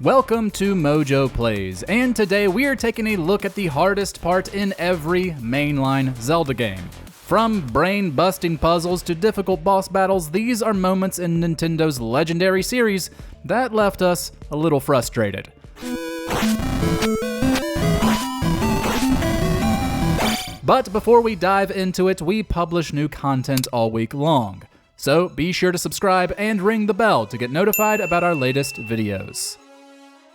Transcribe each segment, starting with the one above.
Welcome to MojoPlays, and today we are taking a look at the hardest part in every mainline Zelda game. From brain-busting puzzles to difficult boss battles, these are moments in Nintendo's legendary series that left us a little frustrated. But before we dive into it, we publish new content all week long. So be sure to subscribe and ring the bell to get notified about our latest videos.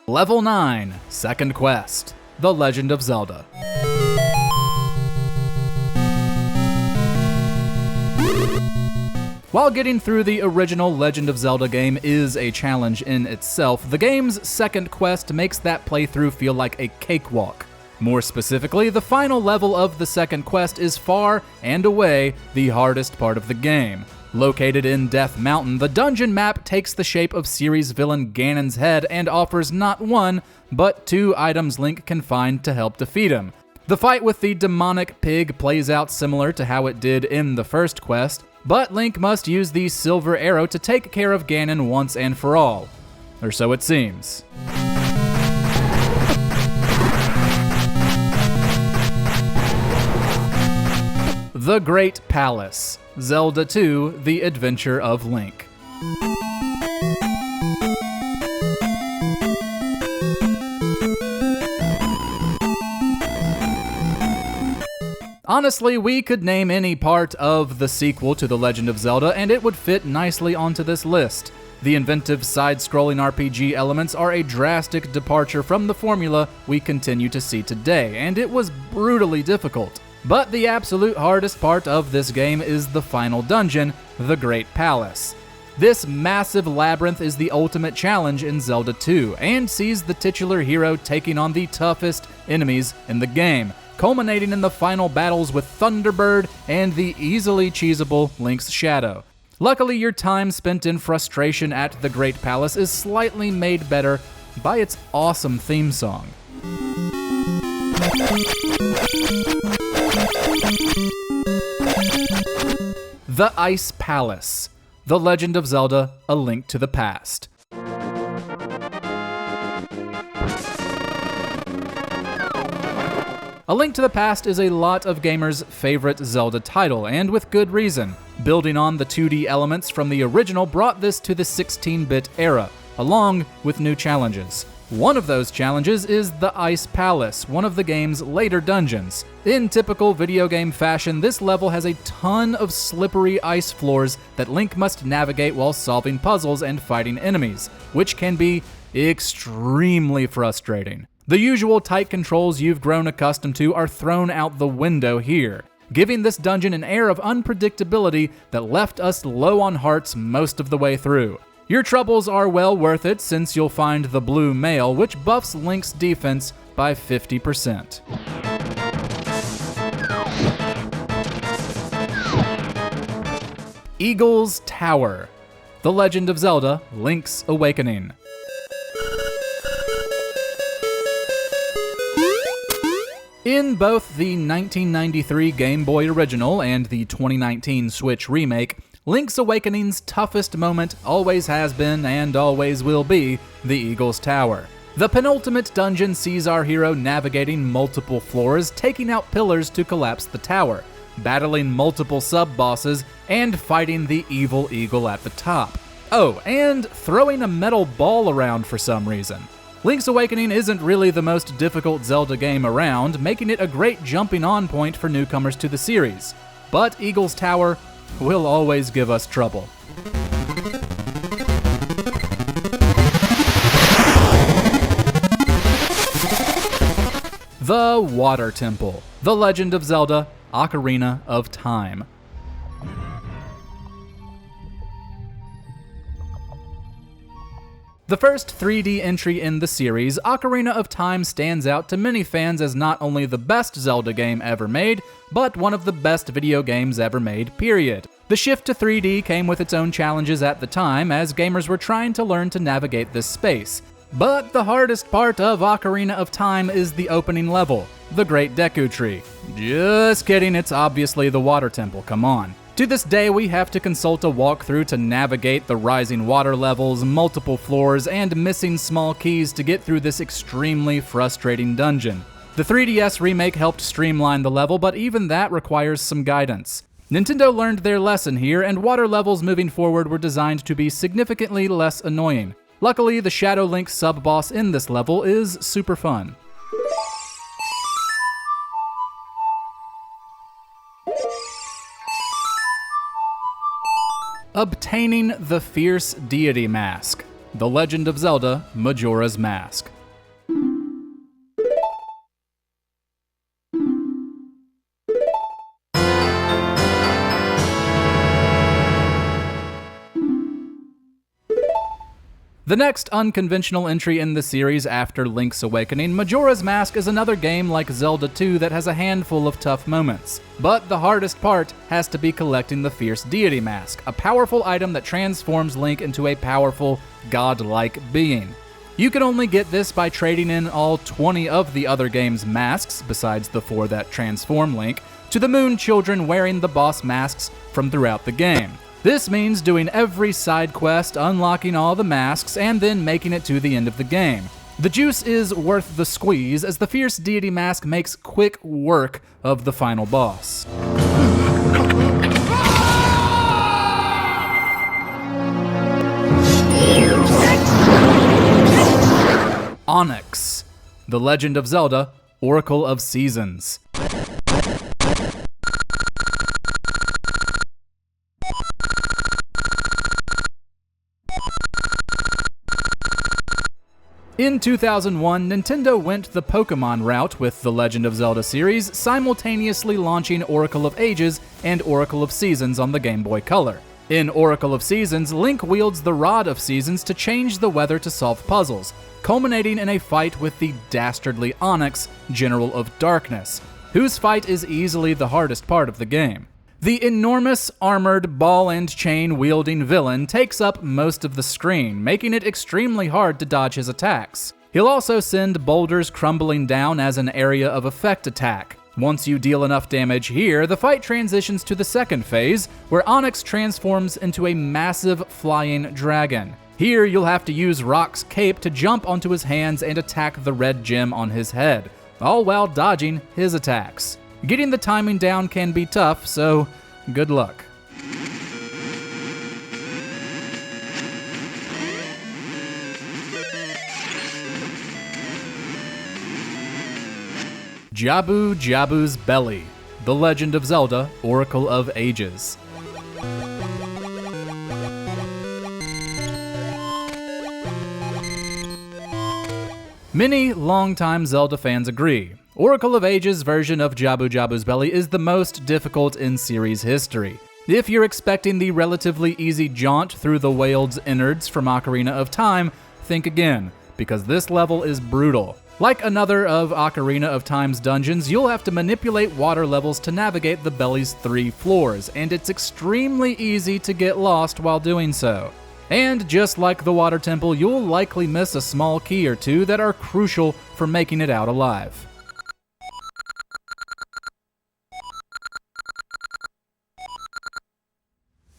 Level 9, Second Quest, The Legend of Zelda. While getting through the original Legend of Zelda game is a challenge in itself, the game's second quest makes that playthrough feel like a cakewalk. More specifically, the final level of the second quest is far and away the hardest part of the game. Located in Death Mountain, the dungeon map takes the shape of series villain Ganon's head and offers not one, but two items Link can find to help defeat him. The fight with the demonic pig plays out similar to how it did in the first quest, but Link must use the silver arrow to take care of Ganon once and for all. Or so it seems. The Great Palace, Zelda 2: The Adventure of Link. Honestly, we could name any part of the sequel to The Legend of Zelda and it would fit nicely onto this list. The inventive side-scrolling RPG elements are a drastic departure from the formula we continue to see today, and it was brutally difficult. But the absolute hardest part of this game is the final dungeon, the Great Palace. This massive labyrinth is the ultimate challenge in Zelda 2, and sees the titular hero taking on the toughest enemies in the game, culminating in the final battles with Thunderbird and the easily cheesable Link's Shadow. Luckily, your time spent in frustration at the Great Palace is slightly made better by its awesome theme song. The Ice Palace, The Legend of Zelda: A Link to the Past. A Link to the Past is a lot of gamers' favorite Zelda title, and with good reason. Building on the 2D elements from the original brought this to the 16-bit era, along with new challenges. One of those challenges is the Ice Palace, one of the game's later dungeons. In typical video game fashion, this level has a ton of slippery ice floors that Link must navigate while solving puzzles and fighting enemies, which can be extremely frustrating. The usual tight controls you've grown accustomed to are thrown out the window here, giving this dungeon an air of unpredictability that left us low on hearts most of the way through. Your troubles are well worth it since you'll find the blue mail, which buffs Link's defense by 50%. Eagle's Tower, The Legend of Zelda: Link's Awakening. In both the 1993 Game Boy Original and the 2019 Switch remake, Link's Awakening's toughest moment always has been and always will be the Eagle's Tower. The penultimate dungeon sees our hero navigating multiple floors, taking out pillars to collapse the tower, battling multiple sub-bosses, and fighting the evil eagle at the top. Oh, and throwing a metal ball around for some reason. Link's Awakening isn't really the most difficult Zelda game around, making it a great jumping-on point for newcomers to the series. But Eagle's Tower will always give us trouble. The Water Temple, The Legend of Zelda: Ocarina of Time. The first 3D entry in the series, Ocarina of Time stands out to many fans as not only the best Zelda game ever made, but one of the best video games ever made, period. The shift to 3D came with its own challenges at the time, as gamers were trying to learn to navigate this space. But the hardest part of Ocarina of Time is the opening level, the Great Deku Tree. Just kidding, it's obviously the Water Temple, come on. To this day, we have to consult a walkthrough to navigate the rising water levels, multiple floors, and missing small keys to get through this extremely frustrating dungeon. The 3DS remake helped streamline the level, but even that requires some guidance. Nintendo learned their lesson here, and water levels moving forward were designed to be significantly less annoying. Luckily, the Shadow Link sub-boss in this level is super fun. Obtaining the Fierce Deity Mask. The Legend of Zelda: Majora's Mask. The next unconventional entry in the series after Link's Awakening, Majora's Mask is another game like Zelda 2 that has a handful of tough moments. But the hardest part has to be collecting the Fierce Deity Mask, a powerful item that transforms Link into a powerful, godlike being. You can only get this by trading in all 20 of the other game's masks, besides the 4 that transform Link, to the Moon Children wearing the boss masks from throughout the game. This means doing every side quest, unlocking all the masks, and then making it to the end of the game. The juice is worth the squeeze, as the Fierce Deity Mask makes quick work of the final boss. Onox. The Legend of Zelda: Oracle of Seasons. In 2001, Nintendo went the Pokemon route with the Legend of Zelda series, simultaneously launching Oracle of Ages and Oracle of Seasons on the Game Boy Color. In Oracle of Seasons, Link wields the Rod of Seasons to change the weather to solve puzzles, culminating in a fight with the dastardly Onox, General of Darkness, whose fight is easily the hardest part of the game. The enormous, armored, ball and chain wielding villain takes up most of the screen, making it extremely hard to dodge his attacks. He'll also send boulders crumbling down as an area of effect attack. Once you deal enough damage here, the fight transitions to the second phase, where Onox transforms into a massive flying dragon. Here, you'll have to use Rock's cape to jump onto his hands and attack the red gem on his head, all while dodging his attacks. Getting the timing down can be tough, so good luck. Jabu-Jabu's Belly. The Legend of Zelda: Oracle of Ages. Many longtime Zelda fans agree. Oracle of Ages' version of Jabu-Jabu's Belly is the most difficult in series history. If you're expecting the relatively easy jaunt through the Wailed's innards from Ocarina of Time, think again, because this level is brutal. Like another of Ocarina of Time's dungeons, you'll have to manipulate water levels to navigate the Belly's 3 floors, and it's extremely easy to get lost while doing so. And just like the Water Temple, you'll likely miss a small key or two that are crucial for making it out alive.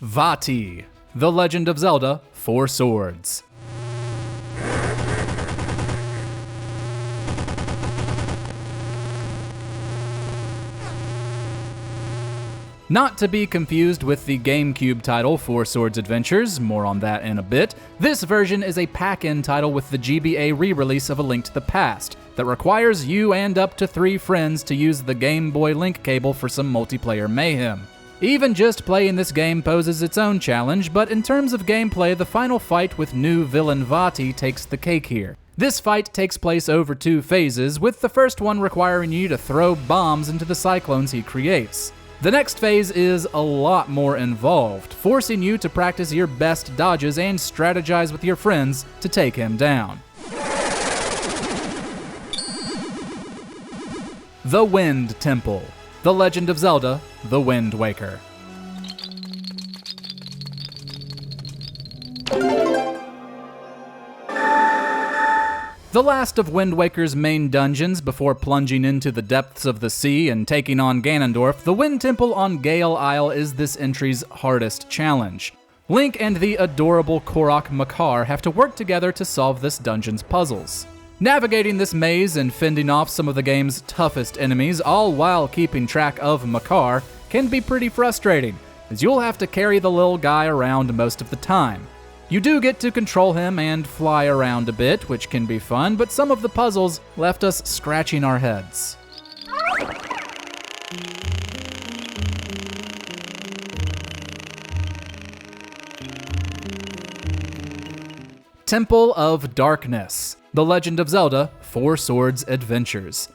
Vaati. The Legend of Zelda: Four Swords. Not to be confused with the GameCube title Four Swords Adventures, more on that in a bit, this version is a pack-in title with the GBA re-release of A Link to the Past that requires you and up to 3 friends to use the Game Boy Link cable for some multiplayer mayhem. Even just playing this game poses its own challenge, but in terms of gameplay, the final fight with new villain Vaati takes the cake here. This fight takes place over 2 phases, with the first one requiring you to throw bombs into the cyclones he creates. The next phase is a lot more involved, forcing you to practice your best dodges and strategize with your friends to take him down. The Wind Temple. The Legend of Zelda: The Wind Waker. The last of Wind Waker's main dungeons before plunging into the depths of the sea and taking on Ganondorf, the Wind Temple on Gale Isle is this entry's hardest challenge. Link and the adorable Korok Makar have to work together to solve this dungeon's puzzles. Navigating this maze and fending off some of the game's toughest enemies, all while keeping track of Makar, can be pretty frustrating, as you'll have to carry the little guy around most of the time. You do get to control him and fly around a bit, which can be fun, but some of the puzzles left us scratching our heads. Temple of Darkness, The Legend of Zelda: Four Swords Adventures.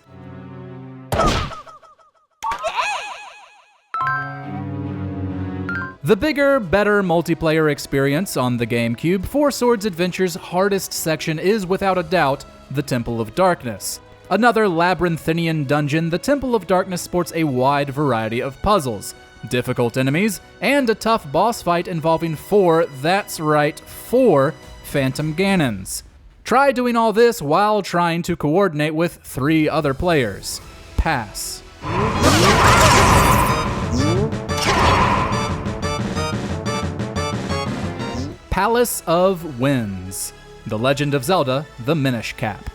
The bigger, better multiplayer experience on the GameCube, Four Swords Adventure's hardest section is without a doubt the Temple of Darkness. Another labyrinthinian dungeon, the Temple of Darkness sports a wide variety of puzzles, difficult enemies, and a tough boss fight involving that's right, four Phantom Ganons. Try doing all this while trying to coordinate with 3 other players. Pass. Palace of Winds, The Legend of Zelda: The Minish Cap.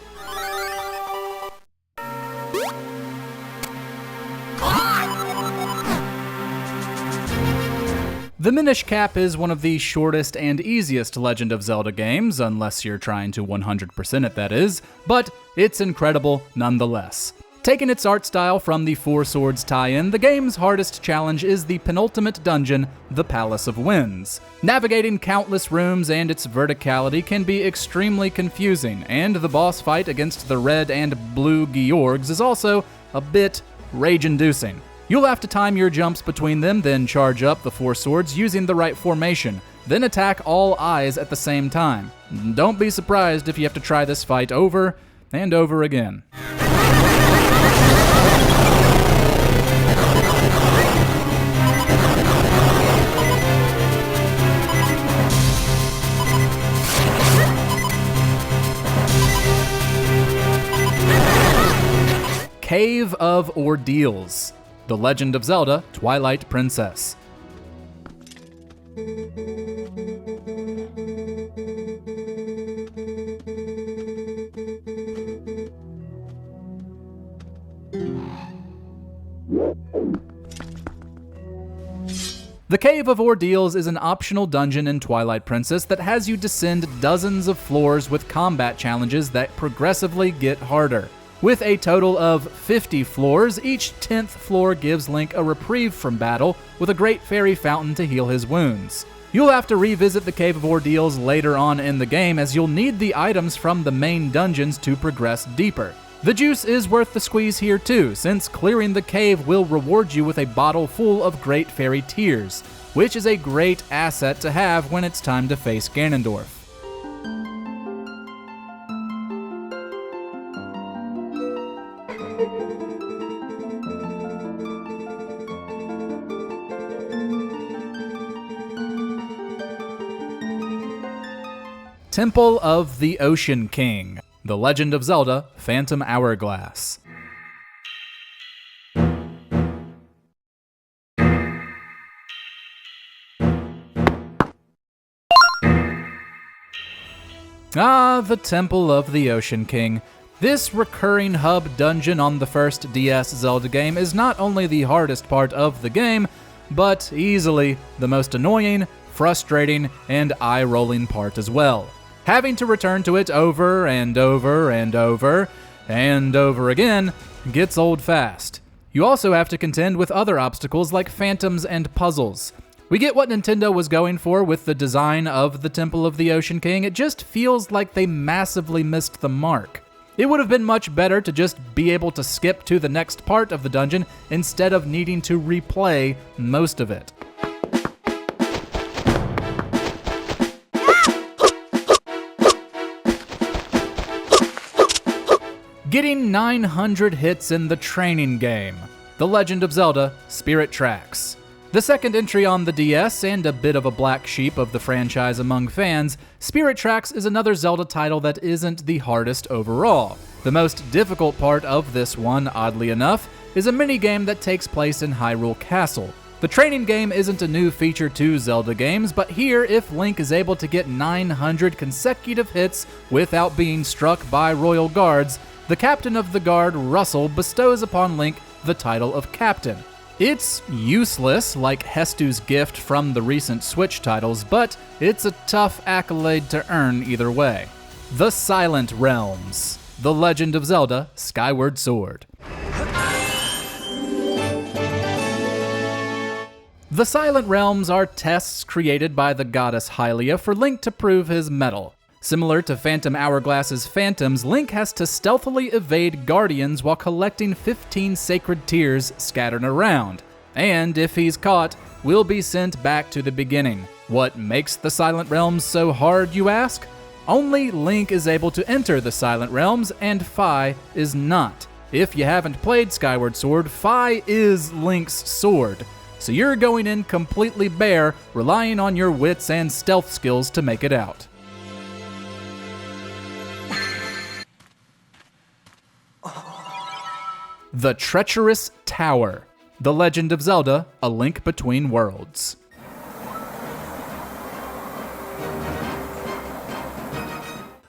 The Minish Cap is one of the shortest and easiest Legend of Zelda games, unless you're trying to 100% it, that is, but it's incredible nonetheless. Taking its art style from the Four Swords tie-in, the game's hardest challenge is the penultimate dungeon, the Palace of Winds. Navigating countless rooms and its verticality can be extremely confusing, and the boss fight against the red and blue Georgs is also a bit rage-inducing. You'll have to time your jumps between them, then charge up the Four Swords using the right formation, then attack all eyes at the same time. Don't be surprised if you have to try this fight over and over again. Cave of Ordeals, The Legend of Zelda: Twilight Princess. The Cave of Ordeals is an optional dungeon in Twilight Princess that has you descend dozens of floors with combat challenges that progressively get harder. With a total of 50 floors, each 10th floor gives Link a reprieve from battle with a great fairy fountain to heal his wounds. You'll have to revisit the Cave of Ordeals later on in the game, as you'll need the items from the main dungeons to progress deeper. The juice is worth the squeeze here too, since clearing the cave will reward you with a bottle full of Great Fairy Tears, which is a great asset to have when it's time to face Ganondorf. Temple of the Ocean King, The Legend of Zelda: Phantom Hourglass. The Temple of the Ocean King. This recurring hub dungeon on the first DS Zelda game is not only the hardest part of the game, but easily the most annoying, frustrating, and eye-rolling part as well. Having to return to it over and over and over and over again gets old fast. You also have to contend with other obstacles like phantoms and puzzles. We get what Nintendo was going for with the design of the Temple of the Ocean King. It just feels like they massively missed the mark. It would have been much better to just be able to skip to the next part of the dungeon instead of needing to replay most of it. Getting 900 hits in the training game, The Legend of Zelda: Spirit Tracks. The second entry on the DS, and a bit of a black sheep of the franchise among fans, Spirit Tracks is another Zelda title that isn't the hardest overall. The most difficult part of this one, oddly enough, is a minigame that takes place in Hyrule Castle. The training game isn't a new feature to Zelda games, but here, if Link is able to get 900 consecutive hits without being struck by royal guards, the captain of the guard, Russell, bestows upon Link the title of Captain. It's useless, like Hestu's gift from the recent Switch titles, but it's a tough accolade to earn either way. The Silent Realms. The Legend of Zelda: Skyward Sword. The Silent Realms are tests created by the goddess Hylia for Link to prove his mettle. Similar to Phantom Hourglass's Phantoms, Link has to stealthily evade guardians while collecting 15 sacred tears scattered around. And if he's caught, will be sent back to the beginning. What makes the Silent Realms so hard, you ask? Only Link is able to enter the Silent Realms, and Fi is not. If you haven't played Skyward Sword, Fi is Link's sword. So you're going in completely bare, relying on your wits and stealth skills to make it out. The Treacherous Tower. The Legend of Zelda: A Link Between Worlds.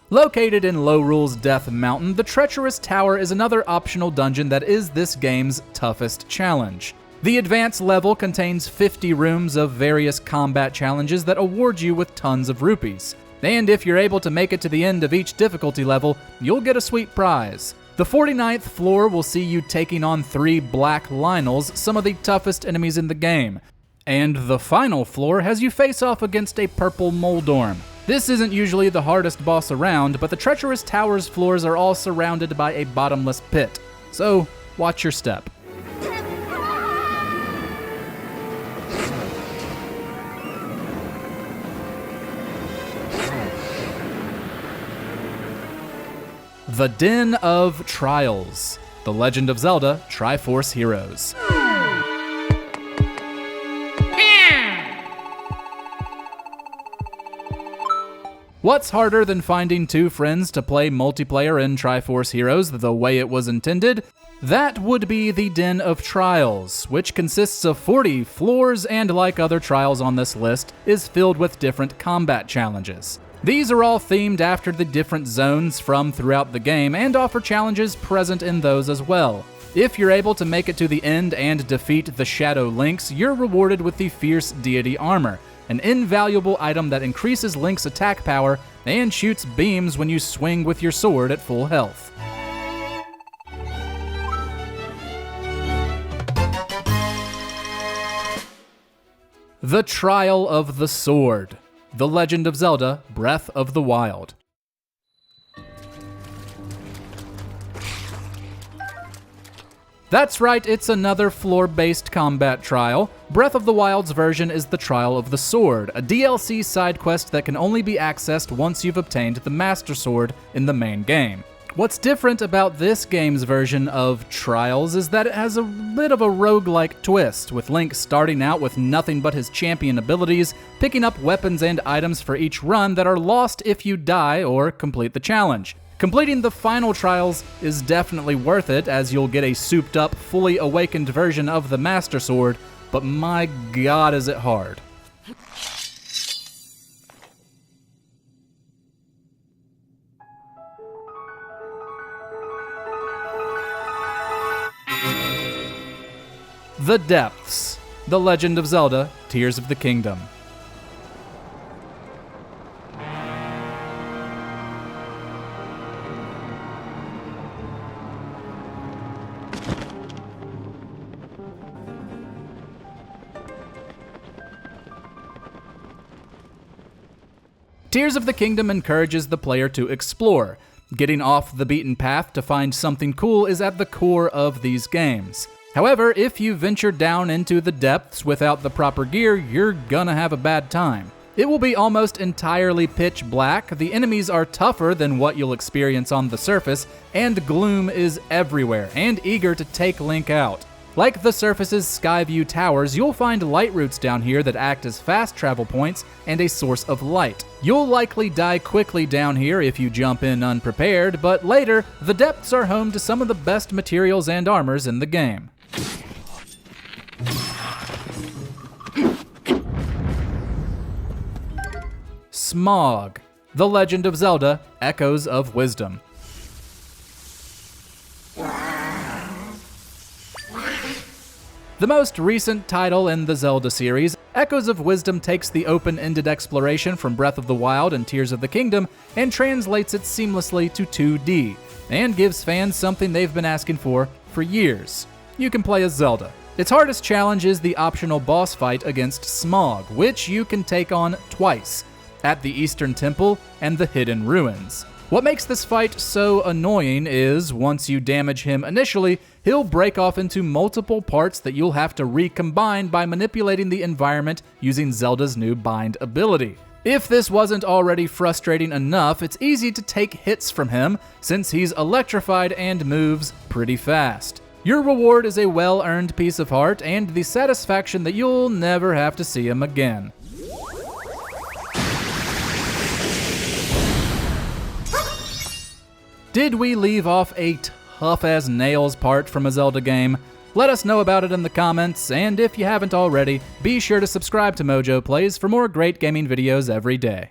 Located in Lorule's Death Mountain, the Treacherous Tower is another optional dungeon that is this game's toughest challenge. The advanced level contains 50 rooms of various combat challenges that award you with tons of rupees. And if you're able to make it to the end of each difficulty level, you'll get a sweet prize. The 49th floor will see you taking on 3 black Lynels, some of the toughest enemies in the game. And the final floor has you face off against a purple Moldorm. This isn't usually the hardest boss around, but the Treacherous Tower's floors are all surrounded by a bottomless pit. So, watch your step. The Den of Trials. The Legend of Zelda: Triforce Heroes. What's harder than finding 2 friends to play multiplayer in Triforce Heroes the way it was intended? That would be the Den of Trials, which consists of 40 floors and, like other trials on this list, is filled with different combat challenges. These are all themed after the different zones from throughout the game and offer challenges present in those as well. If you're able to make it to the end and defeat the Shadow Links, you're rewarded with the Fierce Deity Armor, an invaluable item that increases Link's attack power and shoots beams when you swing with your sword at full health. The Trial of the Sword. The Legend of Zelda: Breath of the Wild. That's right, it's another floor-based combat trial. Breath of the Wild's version is the Trial of the Sword, a DLC side quest that can only be accessed once you've obtained the Master Sword in the main game. What's different about this game's version of Trials is that it has a bit of a roguelike twist, with Link starting out with nothing but his champion abilities, picking up weapons and items for each run that are lost if you die or complete the challenge. Completing the final trials is definitely worth it, as you'll get a souped-up, fully awakened version of the Master Sword, but my god is it hard. The Depths. The Legend of Zelda: Tears of the Kingdom. Tears of the Kingdom encourages the player to explore. Getting off the beaten path to find something cool is at the core of these games. However, if you venture down into the depths without the proper gear, you're gonna have a bad time. It will be almost entirely pitch black, the enemies are tougher than what you'll experience on the surface, and gloom is everywhere and eager to take Link out. Like the surface's Skyview towers, you'll find light routes down here that act as fast travel points and a source of light. You'll likely die quickly down here if you jump in unprepared, but later, the depths are home to some of the best materials and armors in the game. Smog, The Legend of Zelda: Echoes of Wisdom. The most recent title in the Zelda series, Echoes of Wisdom takes the open-ended exploration from Breath of the Wild and Tears of the Kingdom and translates it seamlessly to 2D, and gives fans something they've been asking for years. You can play as Zelda. Its hardest challenge is the optional boss fight against Smog, which you can take on twice, at the Eastern Temple and the Hidden Ruins. What makes this fight so annoying is, once you damage him initially, he'll break off into multiple parts that you'll have to recombine by manipulating the environment using Zelda's new Bind ability. If this wasn't already frustrating enough, it's easy to take hits from him, since he's electrified and moves pretty fast. Your reward is a well-earned piece of heart and the satisfaction that you'll never have to see him again. Did we leave off a tough-as-nails part from a Zelda game? Let us know about it in the comments, and if you haven't already, be sure to subscribe to MojoPlays for more great gaming videos every day.